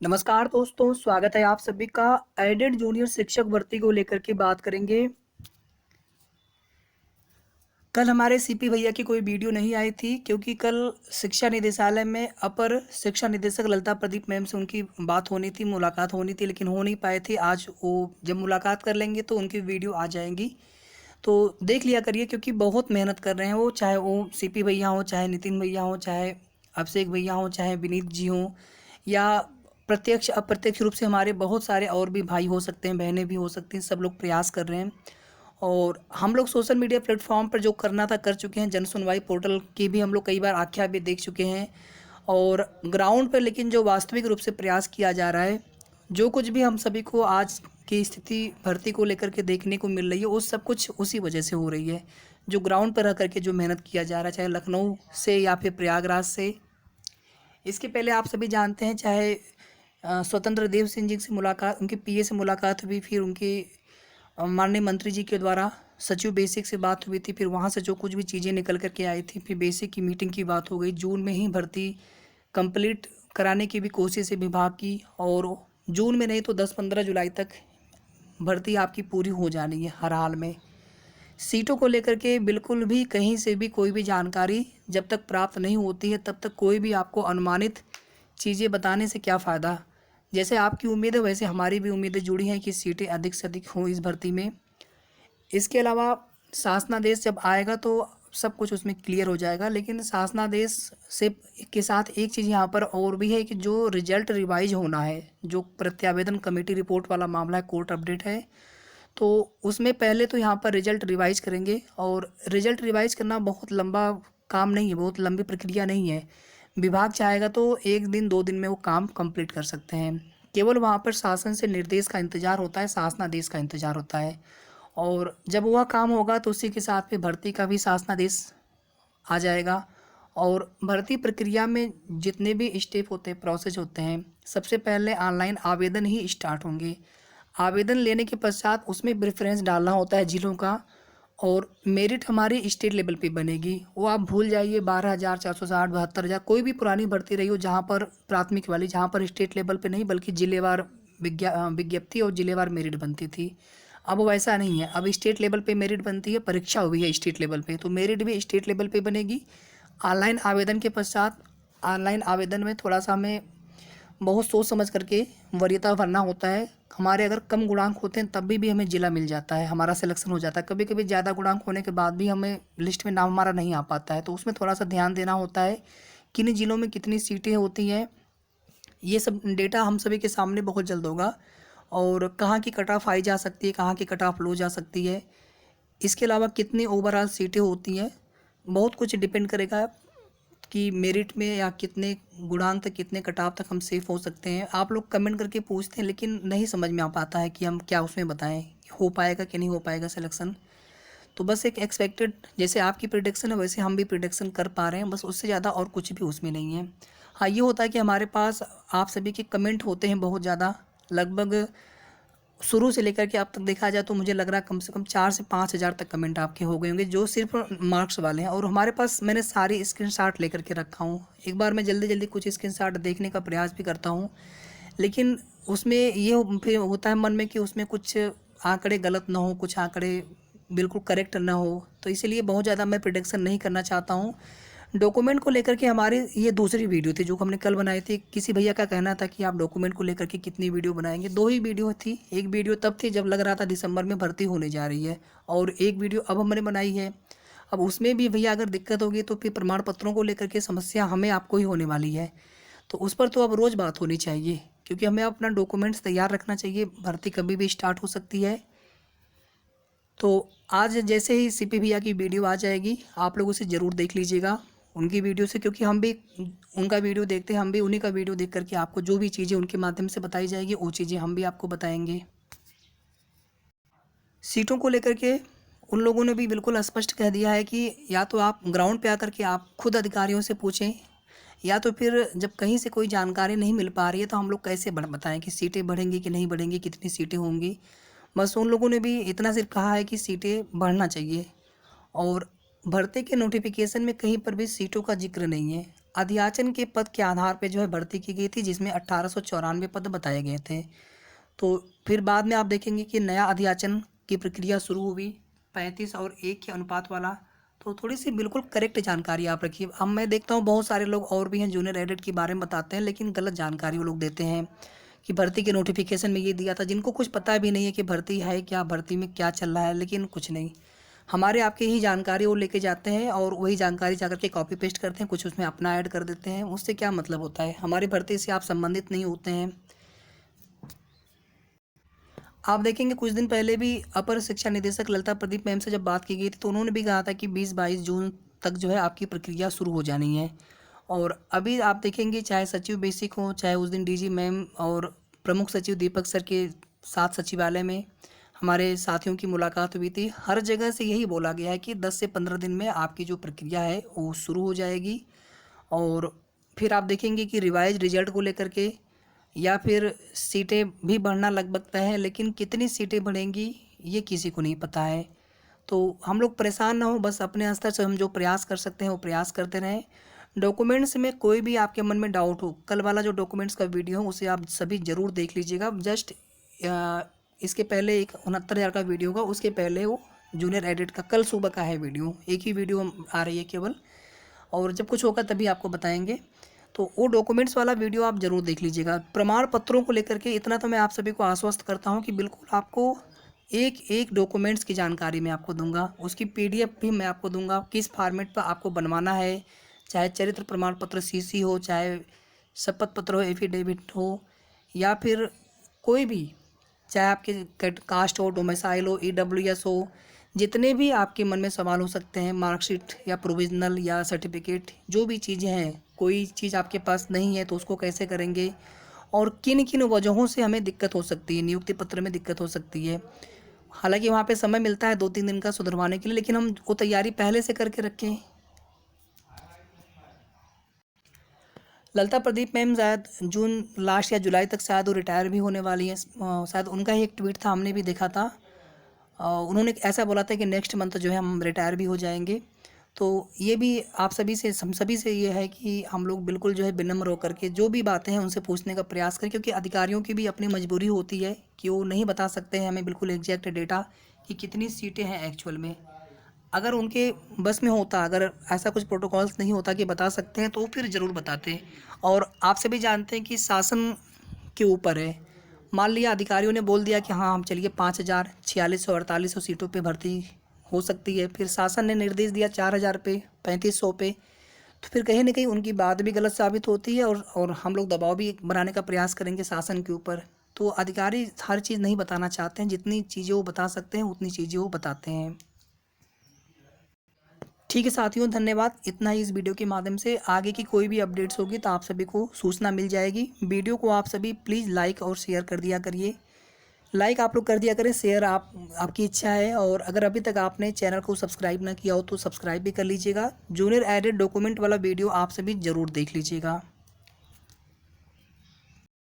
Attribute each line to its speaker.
Speaker 1: नमस्कार दोस्तों, स्वागत है आप सभी का। एडेड जूनियर शिक्षक भर्ती को लेकर के बात करेंगे। कल हमारे सीपी भैया की कोई वीडियो नहीं आई थी क्योंकि कल शिक्षा निदेशालय में अपर शिक्षा निदेशक ललिता प्रदीप मैम से उनकी बात होनी थी, मुलाकात होनी थी, लेकिन हो नहीं पाई थी। आज वो जब मुलाकात कर लेंगे तो उनकी वीडियो आ जाएंगी, तो देख लिया करिए क्योंकि बहुत मेहनत कर रहे हैं वो, चाहे वो सीपी भैया हो, चाहे नितिन भैया हो, चाहे अभिषेक भैया हो, चाहे विनीत जी हों, या प्रत्यक्ष अप्रत्यक्ष रूप से हमारे बहुत सारे और भी भाई हो सकते हैं, बहनें भी हो सकती हैं। सब लोग प्रयास कर रहे हैं और हम लोग सोशल मीडिया प्लेटफॉर्म पर जो करना था कर चुके हैं। जन सुनवाई पोर्टल की भी हम लोग कई बार आख्या भी देख चुके हैं और ग्राउंड पर लेकिन जो वास्तविक रूप से प्रयास किया जा रहा है, जो कुछ भी हम सभी को आज की स्थिति भर्ती को लेकर के देखने को मिल रही है, वो सब कुछ उसी वजह से हो रही है। जो ग्राउंड पर रह करके जो मेहनत किया जा रहा है, चाहे लखनऊ से या फिर प्रयागराज से। इसके पहले आप सभी जानते हैं, चाहे स्वतंत्र देव सिंह जी से मुलाकात, उनके पीए से मुलाकात हुई, फिर उनके माननीय मंत्री जी के द्वारा सचिव बेसिक से बात हुई थी, फिर वहाँ से जो कुछ भी चीज़ें निकल कर के आई थी, फिर बेसिक की मीटिंग की बात हो गई। जून में ही भर्ती कंप्लीट कराने की भी कोशिश है विभाग की, और जून में नहीं तो 10-15 जुलाई तक भर्ती आपकी पूरी हो जानी है हर हाल में। सीटों को लेकर के बिल्कुल भी कहीं से भी कोई भी जानकारी जब तक प्राप्त नहीं होती है, तब तक कोई भी आपको अनुमानित चीज़ें बताने से क्या फ़ायदा। जैसे आपकी उम्मीद है वैसे हमारी भी उम्मीदें जुड़ी हैं कि सीटें अधिक से अधिक हों इस भर्ती में। इसके अलावा शासनादेश जब आएगा तो सब कुछ उसमें क्लियर हो जाएगा, लेकिन शासनादेश से के साथ एक चीज़ यहाँ पर और भी है कि जो रिजल्ट रिवाइज होना है, जो प्रत्यावेदन कमेटी रिपोर्ट वाला मामला है, कोर्ट अपडेट है, तो उसमें पहले तो यहाँ पर रिजल्ट रिवाइज करेंगे। और रिजल्ट रिवाइज करना बहुत लंबा काम नहीं है, बहुत लंबी प्रक्रिया नहीं है। विभाग चाहेगा तो 1 दिन 2 दिन में वो काम कंप्लीट कर सकते हैं। केवल वहाँ पर शासन से निर्देश का इंतजार होता है, शासनादेश का इंतजार होता है। और जब वह काम होगा तो उसी के साथ में भर्ती का भी शासनादेश आ जाएगा। और भर्ती प्रक्रिया में जितने भी स्टेप होते हैं, प्रोसेस होते हैं, सबसे पहले ऑनलाइन आवेदन ही स्टार्ट होंगे। आवेदन लेने के पश्चात उसमें प्रेफरेंस डालना होता है जिलों का, और मेरिट हमारी स्टेट लेवल पे बनेगी। वो आप भूल जाइए 12,460, 72,000, कोई भी पुरानी भर्ती रही हो जहाँ पर प्राथमिक वाली, जहाँ पर स्टेट लेवल पे नहीं बल्कि जिलेवार विज्ञप्ति और जिलेवार मेरिट बनती थी। अब वैसा नहीं है, अब स्टेट लेवल पे मेरिट बनती है, परीक्षा हुई है स्टेट लेवल पे तो मेरिट भी स्टेट लेवल पे बनेगी। ऑनलाइन आवेदन के पश्चात, ऑनलाइन आवेदन में थोड़ा सा हमें बहुत सोच समझ करके वरीयता भरना होता है। हमारे अगर कम गुणांक होते हैं तब भी हमें ज़िला मिल जाता है, हमारा सिलेक्शन हो जाता है। कभी कभी ज़्यादा गुणांक होने के बाद भी हमें लिस्ट में नाम हमारा नहीं आ पाता है, तो उसमें थोड़ा सा ध्यान देना होता है किन ज़िलों में कितनी सीटें होती हैं। ये सब डेटा हम सभी के सामने बहुत जल्द होगा, और कहाँ की कट ऑफ हाई जा सकती है, कहाँ की कट ऑफ लो जा सकती है। इसके अलावा कितनी ओवरऑल सीटें होती हैं, बहुत कुछ डिपेंड करेगा कि मेरिट में या कितने गुणांक तक, कितने कटाव तक हम सेफ हो सकते हैं। आप लोग कमेंट करके पूछते हैं लेकिन नहीं समझ में आ पाता है कि हम क्या उसमें बताएं, हो पाएगा कि नहीं हो पाएगा सिलेक्शन। तो बस एक एक्सपेक्टेड, जैसे आपकी प्रिडिक्शन है वैसे हम भी प्रिडिक्शन कर पा रहे हैं, बस उससे ज़्यादा और कुछ भी उसमें नहीं है। हाँ, ये होता है कि हमारे पास आप सभी के कमेंट होते हैं बहुत ज़्यादा, लगभग शुरू से लेकर के अब तक देखा जाए तो मुझे लग रहा है कम से कम 4 से 5 हज़ार तक कमेंट आपके हो गए होंगे, जो सिर्फ मार्क्स वाले हैं। और हमारे पास मैंने सारी स्क्रीनशॉट लेकर के रखा हूँ। एक बार मैं जल्दी जल्दी कुछ स्क्रीनशॉट देखने का प्रयास भी करता हूँ, लेकिन उसमें ये फिर होता है मन में कि उसमें कुछ आंकड़े गलत ना हो, कुछ आंकड़े बिल्कुल करेक्ट ना हो, तो इसीलिए बहुत ज़्यादा मैं प्रिडिक्शन नहीं करना चाहता हूँ। डॉक्यूमेंट को लेकर के हमारी ये दूसरी वीडियो थी जो हमने कल बनाई थी। किसी भैया का कहना था कि आप डॉक्यूमेंट को लेकर के कितनी वीडियो बनाएंगे, 2 ही वीडियो थी। एक वीडियो तब थी जब लग रहा था दिसंबर में भर्ती होने जा रही है, और एक वीडियो अब हमने बनाई है। अब उसमें भी भैया अगर दिक्कत होगी तो फिर प्रमाण पत्रों को लेकर के समस्या हमें आपको ही होने वाली है, तो उस पर तो अब रोज़ बात होनी चाहिए, क्योंकि हमें अपना डॉक्यूमेंट्स तैयार रखना चाहिए। भर्ती कभी भी स्टार्ट हो सकती है। तो आज जैसे ही सीपी भैया की वीडियो आ जाएगी, आप लोग उसे ज़रूर देख लीजिएगा उनकी वीडियो से, क्योंकि हम भी उनका वीडियो देखते हैं, हम भी उन्हीं का वीडियो देख करके आपको जो भी चीज़ें उनके माध्यम से बताई जाएगी वो चीज़ें हम भी आपको बताएंगे। सीटों को लेकर के उन लोगों ने भी बिल्कुल स्पष्ट कह दिया है कि या तो आप ग्राउंड पे आकर के आप खुद अधिकारियों से पूछें, या तो फिर जब कहीं से कोई जानकारी नहीं मिल पा रही है तो हम लोग कैसे बताएं कि सीटें बढ़ेंगी कि नहीं बढ़ेंगी, कितनी सीटें होंगी। बस उन लोगों ने भी इतना सिर्फ कहा है कि सीटें बढ़ना चाहिए, और भर्ती के नोटिफिकेशन में कहीं पर भी सीटों का जिक्र नहीं है। अध्याचन के पद के आधार पे जो है भर्ती की गई थी, जिसमें 1894 पद बताए गए थे। तो फिर बाद में आप देखेंगे कि नया अध्याचन की प्रक्रिया शुरू हुई 35 और 1 के अनुपात वाला। तो थोड़ी सी बिल्कुल करेक्ट जानकारी आप रखिए। अब मैं देखता हूँ बहुत सारे लोग और भी हैं जूनियर एडिट के बारे में बताते हैं, लेकिन गलत जानकारी वो लोग देते हैं कि भर्ती के नोटिफिकेशन में ये दिया था, जिनको कुछ पता भी नहीं है कि भर्ती है क्या, भर्ती में क्या चल रहा है, लेकिन कुछ नहीं। हमारे आपके ही जानकारी वो लेके जाते हैं और वही जानकारी जाकर के कॉपी पेस्ट करते हैं, कुछ उसमें अपना ऐड कर देते हैं। उससे क्या मतलब होता है, हमारी भर्ती से आप संबंधित नहीं होते हैं। आप देखेंगे कुछ दिन पहले भी अपर शिक्षा निदेशक ललिता प्रदीप मैम से जब बात की गई थी, तो उन्होंने भी कहा था कि 20-22 जून तक जो है आपकी प्रक्रिया शुरू हो जानी है। और अभी आप देखेंगे चाहे सचिव बेसिक हो, चाहे उस दिन डीजी मैम और प्रमुख सचिव दीपक सर के साथ सचिवालय में हमारे साथियों की मुलाकात हुई थी, हर जगह से यही बोला गया है कि 10 से 15 दिन में आपकी जो प्रक्रिया है वो शुरू हो जाएगी। और फिर आप देखेंगे कि रिवाइज रिजल्ट को लेकर के या फिर सीटें भी बढ़ना लगभग तय है, लेकिन कितनी सीटें बढ़ेंगी ये किसी को नहीं पता है। तो हम लोग परेशान ना हो, बस अपने स्तर से हम जो प्रयास कर सकते हैं वो प्रयास करते रहें। डॉक्यूमेंट्स में कोई भी आपके मन में डाउट हो, कल वाला जो डॉक्यूमेंट्स का वीडियो हो उसे आप सभी ज़रूर देख लीजिएगा। जस्ट इसके पहले एक 69,000 का वीडियो होगा, उसके पहले वो जूनियर एडिट का कल सुबह का है वीडियो, एक ही वीडियो आ रही है केवल, और जब कुछ होगा तभी आपको बताएंगे। तो वो डॉक्यूमेंट्स वाला वीडियो आप ज़रूर देख लीजिएगा। प्रमाण पत्रों को लेकर के इतना तो मैं आप सभी को आश्वस्त करता हूँ कि बिल्कुल आपको एक एक डॉक्यूमेंट्स की जानकारी मैं आपको दूंगा, उसकी पीडीएफ भी मैं आपको दूंगा, किस फॉर्मेट पर आपको बनवाना है, चाहे चरित्र प्रमाण पत्र सीसी हो, चाहे शपथ पत्र हो, एफिडेविट हो, या फिर कोई भी, चाहे आपके कास्ट हो, डोमिसाइल हो, ईडब्ल्यूएस हो, जितने भी आपके मन में सवाल हो सकते हैं, मार्कशीट या प्रोविजनल या सर्टिफिकेट, जो भी चीज़ें हैं, कोई चीज़ आपके पास नहीं है तो उसको कैसे करेंगे, और किन किन वजहों से हमें दिक्कत हो सकती है, नियुक्ति पत्र में दिक्कत हो सकती है। हालांकि वहाँ पे समय मिलता है 2-3 दिन का सुधरवाने के लिए, लेकिन हम वो तैयारी पहले से करके रखें। ललिता प्रदीप मैम शायद जून लास्ट या जुलाई तक शायद वो रिटायर भी होने वाली हैं। शायद उनका ही एक ट्वीट था, हमने भी देखा था। उन्होंने ऐसा बोला था कि नेक्स्ट मंथ जो है हम रिटायर भी हो जाएंगे। तो ये भी आप सभी से, हम सभी से ये है कि हम लोग बिल्कुल जो है विनम्र होकर के जो भी बातें हैं उनसे पूछने का प्रयास करें, क्योंकि अधिकारियों की भी अपनी मजबूरी होती है कि वो नहीं बता सकते हैं हमें बिल्कुल एग्जैक्ट डेटा कि कितनी सीटें हैं एक्चुअल में। अगर उनके बस में होता, अगर ऐसा कुछ प्रोटोकॉल्स नहीं होता कि बता सकते हैं, तो फिर ज़रूर बताते। और आप सभी जानते हैं कि शासन के ऊपर है। मान लिया अधिकारियों ने बोल दिया कि हाँ हम चलिए 5,000, 4600, 4800 सीटों पे भर्ती हो सकती है, फिर शासन ने निर्देश दिया 4,000 पे, 3500 पे, तो फिर कहीं ना कहीं उनकी बात भी गलत साबित होती है, और हम लोग दबाव भी बनाने का प्रयास करेंगे शासन के ऊपर। तो अधिकारी हर चीज़ नहीं बताना चाहते हैं, जितनी चीज़ें वो बता सकते हैं उतनी चीज़ें वो बताते हैं। ठीक है साथियों, धन्यवाद। इतना ही इस वीडियो के माध्यम से। आगे की कोई भी अपडेट्स होगी तो आप सभी को सूचना मिल जाएगी। वीडियो को आप सभी प्लीज़ लाइक और शेयर कर दिया करिए। लाइक आप लोग कर दिया करें, शेयर आपकी इच्छा है। और अगर अभी तक आपने चैनल को सब्सक्राइब ना किया हो तो सब्सक्राइब भी कर लीजिएगा। जूनियर एडिट डॉक्यूमेंट वाला वीडियो आप सभी ज़रूर देख लीजिएगा।